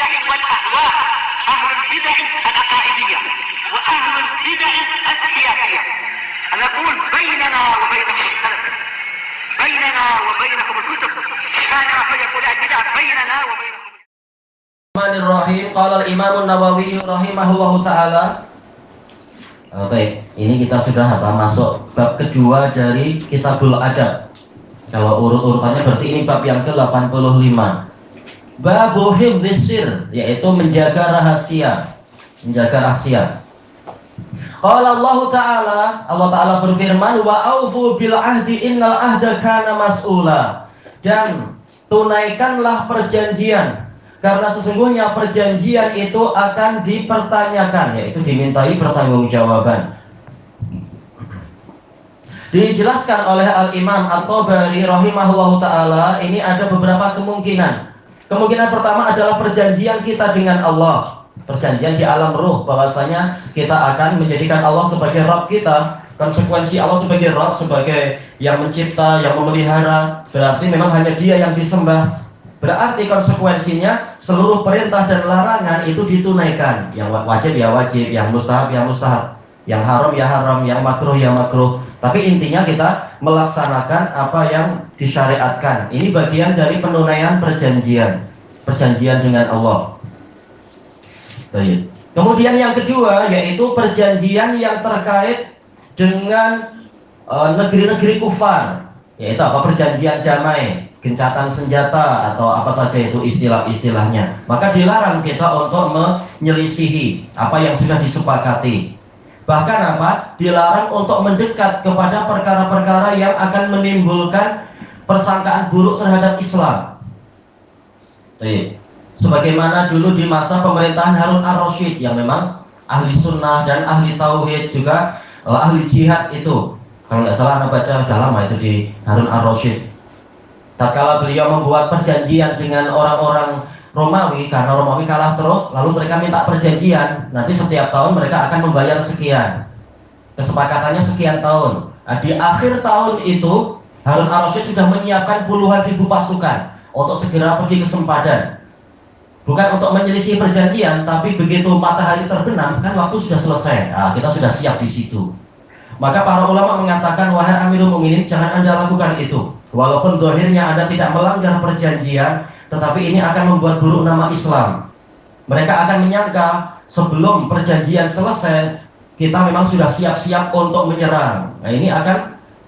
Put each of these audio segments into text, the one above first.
البدع والأهواء، أهل البدع العقائدية وأهل البدع السياسية. نقول بيننا وبينكم السلف، بيننا وبينكم الكتب، كان فيقول البدع بيننا وبينكم. Bismillahirrahmanirrahim. Qala al-Imam an-Nawawi rahimahullahu taala. Baik, ini kita sudah masuk bab kedua dari Kitabul Adab. Kalau urut-urutannya berarti ini bab yang ke-85. Babu hifdzis sir, yaitu menjaga rahasia. Menjaga rahasia. Qala Allah Ta'ala berfirman, wa aufu bil ahdi innal ahda kana mas'ula. Dan tunaikanlah perjanjian, karena sesungguhnya perjanjian itu akan dipertanyakan, yaitu dimintai pertanggungjawaban. Dijelaskan oleh Al-Imam At-Tabari rahimahullahu ta'ala, ini ada beberapa kemungkinan. Kemungkinan pertama adalah perjanjian kita dengan Allah, perjanjian di alam ruh, bahwasanya kita akan menjadikan Allah sebagai Rabb kita. Konsekuensi Allah sebagai Rabb, sebagai yang mencipta, yang memelihara, berarti memang hanya Dia yang disembah. Berarti konsekuensinya seluruh perintah dan larangan itu ditunaikan. Yang wajib ya wajib, yang mustahab ya mustahab, yang haram ya haram, yang makruh ya makruh. Tapi intinya kita melaksanakan apa yang disyariatkan. Ini bagian dari penunaian perjanjian dengan Allah. Baik. Kemudian yang kedua yaitu perjanjian yang terkait dengan negeri-negeri kufar, yaitu apa? Perjanjian damai, gencatan senjata atau apa saja itu istilah-istilahnya. Maka dilarang kita untuk menyelisihi apa yang sudah disepakati. Bahkan apa? Dilarang untuk mendekat kepada perkara-perkara yang akan menimbulkan persangkaan buruk terhadap Islam. Baik. Sebagaimana dulu di masa pemerintahan Harun ar-Rasyid, yang memang ahli sunnah dan ahli tauhid, juga ahli jihad itu. Kalau nggak salah Anda baca sudah lama itu di Harun ar-Rasyid. Tatkala beliau membuat perjanjian dengan orang-orang Romawi, karena Romawi kalah terus, lalu mereka minta perjanjian, nanti setiap tahun mereka akan membayar sekian, kesepakatannya sekian tahun. Nah, di akhir tahun itu Harun ar-Rasyid sudah menyiapkan puluhan ribu pasukan untuk segera pergi ke sempadan, bukan untuk menyelisih perjanjian, tapi begitu matahari terbenam kan waktu sudah selesai. Nah, kita sudah siap di situ. Maka para ulama mengatakan, wahai Amirul Mukminin, jangan Anda lakukan itu. Walaupun zahirnya Anda tidak melanggar perjanjian, tetapi ini akan membuat buruk nama Islam. Mereka akan menyangka sebelum perjanjian selesai kita memang sudah siap-siap untuk menyerang. Nah, ini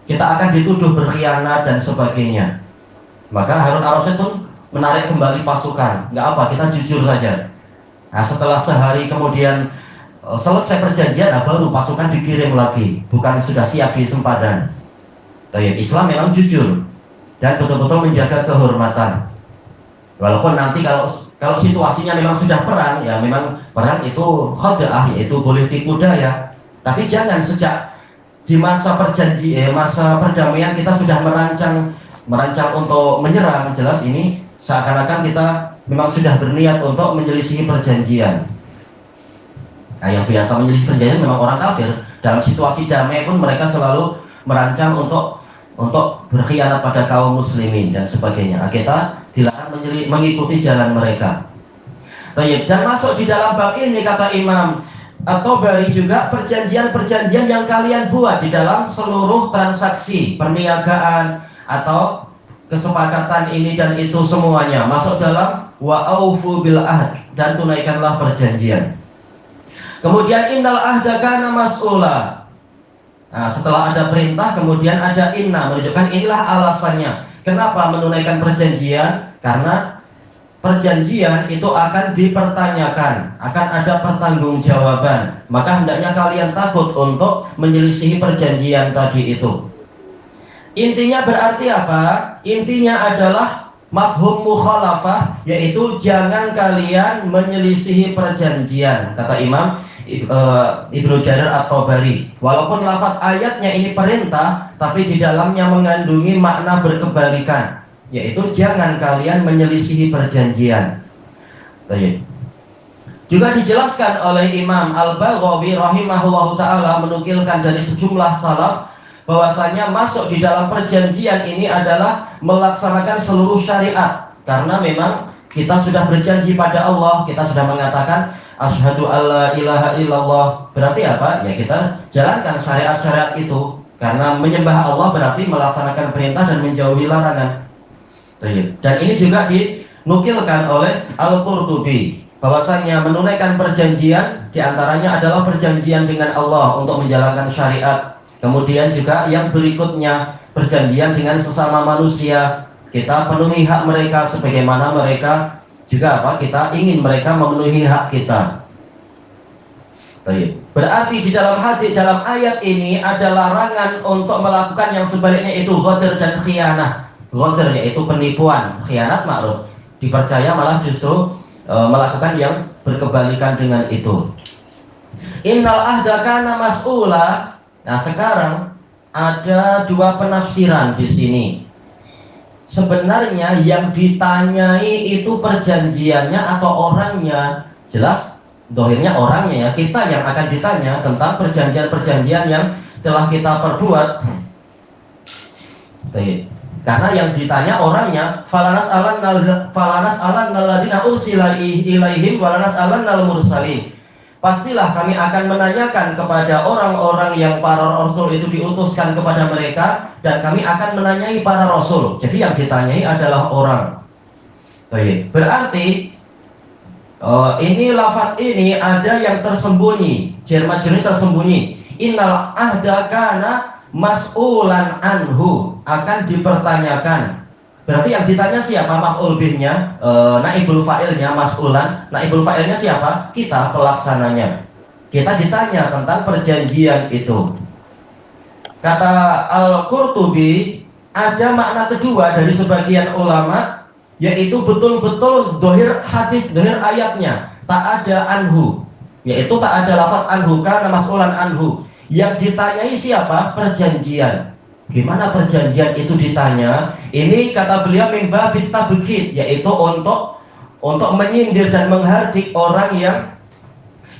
kita akan dituduh berkhianat dan sebagainya. Maka Harun ar-Rasyid pun menarik kembali pasukan. Nggak apa, kita jujur saja. Nah, setelah sehari kemudian selesai perjanjian, baru pasukan dikirim lagi, bukan sudah siap di sempadan. Tapi Islam memang jujur dan betul-betul menjaga kehormatan. Walaupun nanti kalau situasinya memang sudah perang, ya memang perang itu khada'ah, yaitu boleh tipu daya. Tapi jangan sejak di masa masa perdamaian kita sudah merancang untuk menyerang. Jelas ini seakan-akan kita memang sudah berniat untuk menyelisihi perjanjian. Nah, yang biasa menyelisih perjanjian memang orang kafir. Dalam situasi damai pun mereka selalu merancang untuk berkhianat pada kaum muslimin dan sebagainya. Nah, kita dilarang mengikuti jalan mereka. Dan masuk di dalam bab ini kata Imam At-Tabari juga perjanjian-perjanjian yang kalian buat di dalam seluruh transaksi perniagaan atau kesepakatan ini dan itu semuanya masuk dalam wa aufu bil ahd, dan tunaikanlah perjanjian. Kemudian innal ahda kana mas'ula. Nah, setelah ada perintah kemudian ada inna, menunjukkan inilah alasannya kenapa menunaikan perjanjian, karena perjanjian itu akan dipertanyakan, akan ada pertanggungjawaban. Maka hendaknya kalian takut untuk menyelisihi perjanjian tadi itu. Intinya berarti apa? Intinya adalah mafhum mukhalafah, yaitu jangan kalian menyelisihi perjanjian, kata Imam Ibnu Jarir At-Tabari. Walaupun lafaz ayatnya ini perintah, tapi di dalamnya mengandungi makna berkebalikan, yaitu jangan kalian menyelisihi perjanjian. Juga dijelaskan oleh Imam Al-Baghawi rahimahullahu ta'ala, menukilkan dari sejumlah salaf bahwasanya masuk di dalam perjanjian ini adalah melaksanakan seluruh syariat, karena memang kita sudah berjanji pada Allah, kita sudah mengatakan asyhadu alla ilaha illallah. Berarti apa? Ya kita jalankan syariat-syariat itu. Karena menyembah Allah berarti melaksanakan perintah dan menjauhi larangan. Dan ini juga dinukilkan oleh Al-Qurtubi bahwasanya menunaikan perjanjian diantaranya adalah perjanjian dengan Allah untuk menjalankan syariat. Kemudian juga yang berikutnya perjanjian dengan sesama manusia, kita penuhi hak mereka sebagaimana mereka juga kita ingin mereka memenuhi hak kita. Berarti di dalam ayat ini ada larangan untuk melakukan yang sebaliknya, itu ghadr dan khianah. Ghadr yaitu penipuan, khianat makruf, dipercaya malah justru melakukan yang berkebalikan dengan itu. Innal ahda kana mas'ula. Nah, sekarang ada dua penafsiran di sini. Sebenarnya yang ditanyai itu perjanjiannya atau orangnya? Jelas dohirnya orangnya ya, kita yang akan ditanya tentang perjanjian-perjanjian yang telah kita perbuat. Karena yang ditanya orangnya, falanas alan alladzina ursila ilaihim walanas alan al mursalin. Pastilah kami akan menanyakan kepada orang-orang yang para rasul itu diutuskan kepada mereka, dan kami akan menanyai para rasul. Jadi yang ditanyai adalah orang. Berarti ini lafaz ini ada yang tersembunyi, jar majrur tersembunyi. Innal ahda kana mas'ulan anhu, akan dipertanyakan. Berarti yang ditanya siapa? Maf'ul bihnya, naibul fa'ilnya mas'ulan. Naibul fa'ilnya siapa? Kita, pelaksananya. Kita ditanya tentang perjanjian itu. Kata Al-Qurtubi, ada makna kedua dari sebagian ulama, yaitu betul-betul dohir hadis, dohir ayatnya tak ada anhu, yaitu tak ada lafaz anhu kana mas'ulan anhu. Yang ditanyai siapa? Perjanjian. Gimana perjanjian itu ditanya? Ini kata beliau mimba bitabkhid, yaitu untuk menyindir dan menghardik orang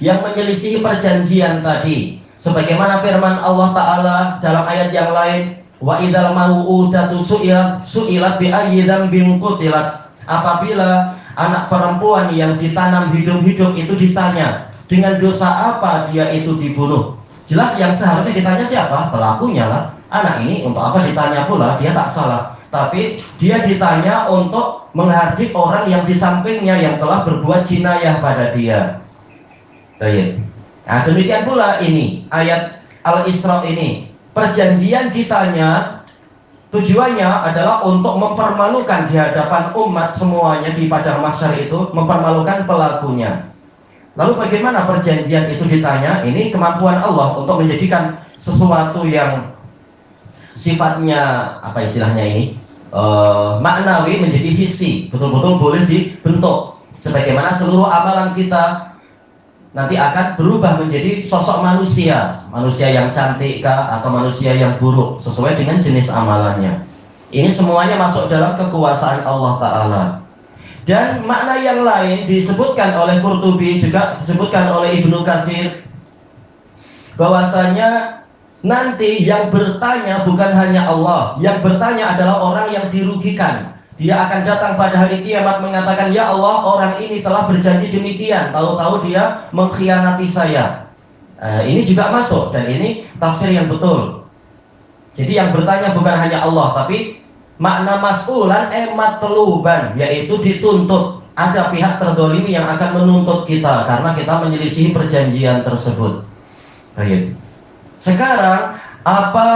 yang menyelisihi perjanjian tadi. Sebagaimana firman Allah Ta'ala dalam ayat yang lain, wa idzal mau'udatu su'ilat bi ayyi dzambin qutilat. Apabila anak perempuan yang ditanam hidup-hidup itu ditanya, dengan dosa apa dia itu dibunuh? Jelas yang seharusnya ditanya siapa? Pelakunya lah. Anak ini untuk apa ditanya pula? Dia tak salah. Tapi dia ditanya untuk menghardik orang yang di sampingnya yang telah berbuat jinayah pada dia. Nah, demikian pula ini ayat Al-Isra ini. Perjanjian ditanya tujuannya adalah untuk mempermalukan di hadapan umat semuanya di padang mahsyar itu, mempermalukan pelakunya. Lalu bagaimana perjanjian itu ditanya? Ini kemampuan Allah untuk menjadikan sesuatu yang sifatnya apa istilahnya ini maknawi menjadi hissi, betul-betul boleh dibentuk. Sebagaimana seluruh amalan kita nanti akan berubah menjadi sosok manusia yang cantik kah atau manusia yang buruk sesuai dengan jenis amalannya. Ini semuanya masuk dalam kekuasaan Allah Ta'ala. Dan makna yang lain disebutkan oleh Qurtubi, juga disebutkan oleh Ibnu Katsir, bahwasanya nanti yang bertanya bukan hanya Allah, yang bertanya adalah orang yang dirugikan. Dia akan datang pada hari kiamat mengatakan, ya Allah, orang ini telah berjanji demikian, tahu-tahu dia mengkhianati saya. Ini juga masuk, dan ini tafsir yang betul. Jadi yang bertanya bukan hanya Allah, tapi makna mas'ulan matluban, yaitu dituntut. Ada pihak terdolimi yang akan menuntut kita karena kita menyelisihi perjanjian tersebut. Baik. Sekarang apa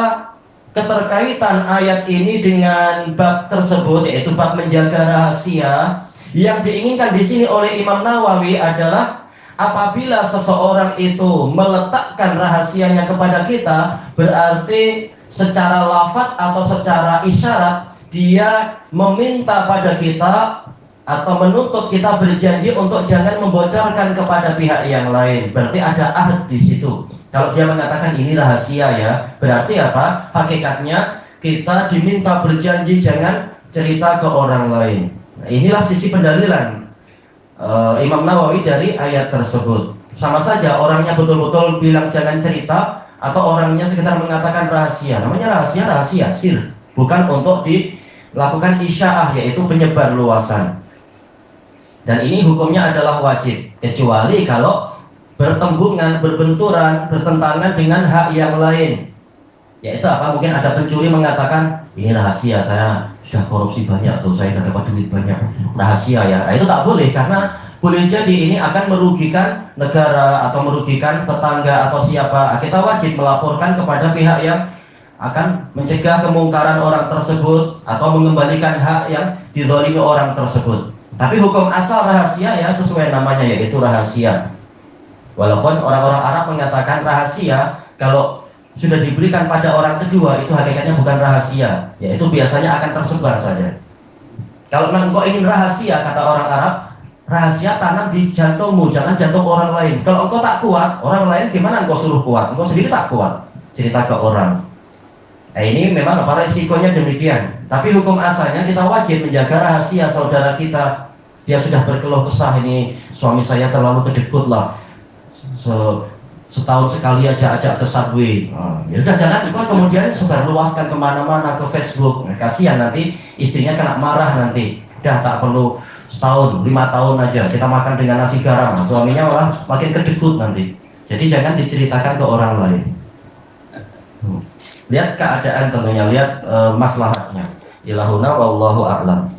keterkaitan ayat ini dengan bab tersebut, yaitu bab menjaga rahasia? Yang diinginkan di sini oleh Imam Nawawi adalah apabila seseorang itu meletakkan rahasianya kepada kita, berarti secara lafaz atau secara isyarat dia meminta pada kita atau menuntut kita berjanji untuk jangan membocorkan kepada pihak yang lain. Berarti ada ahd di situ. Kalau dia mengatakan ini rahasia ya, berarti apa? Hakikatnya kita diminta berjanji jangan cerita ke orang lain. Nah, inilah sisi pendalilan Imam Nawawi dari ayat tersebut. Sama saja orangnya betul-betul bilang jangan cerita, atau orangnya sekedar mengatakan rahasia. Namanya rahasia sir, bukan untuk dilakukan isya'ah, yaitu penyebar luasan. Dan ini hukumnya adalah wajib, kecuali kalau bertembungan, berbenturan, bertentangan dengan hak yang lain. Yaitu apa? Mungkin ada pencuri mengatakan, ini rahasia, saya sudah korupsi banyak tuh, saya sudah dapat duit banyak, rahasia ya. Nah, itu tak boleh, karena boleh jadi ini akan merugikan negara atau merugikan tetangga atau siapa. Kita wajib melaporkan kepada pihak yang akan mencegah kemungkaran orang tersebut atau mengembalikan hak yang dizalimi orang tersebut. Tapi hukum asal rahasia ya sesuai namanya, yaitu rahasia. Walaupun orang-orang Arab mengatakan rahasia, kalau sudah diberikan pada orang kedua itu hakikatnya bukan rahasia, yaitu biasanya akan tersebar saja. Kalau engkau ingin rahasia, kata orang Arab, rahasia tanam di jantungmu, jangan jantung orang lain. Kalau engkau tak kuat, orang lain gimana engkau suruh kuat? Engkau sendiri tak kuat, cerita ke orang. Nah, ini memang apa resikonya demikian. Tapi hukum asalnya kita wajib menjaga rahasia saudara kita. Dia sudah berkeluh kesah, ini suami saya terlalu kedekut lah, setahun sekali aja ajak ke subway. Ya sudah, jangan engkau kemudian sebarluaskan kemana-mana ke Facebook. Nah, kasihan nanti istrinya kena marah nanti. Dah tak perlu setahun, 5 tahun aja kita makan dengan nasi garam, suaminya malah makin kedekut nanti. Jadi jangan diceritakan ke orang lain. Lihat keadaan tentunya, lihat maslahatnya. Ilahuna wallahu a'lam.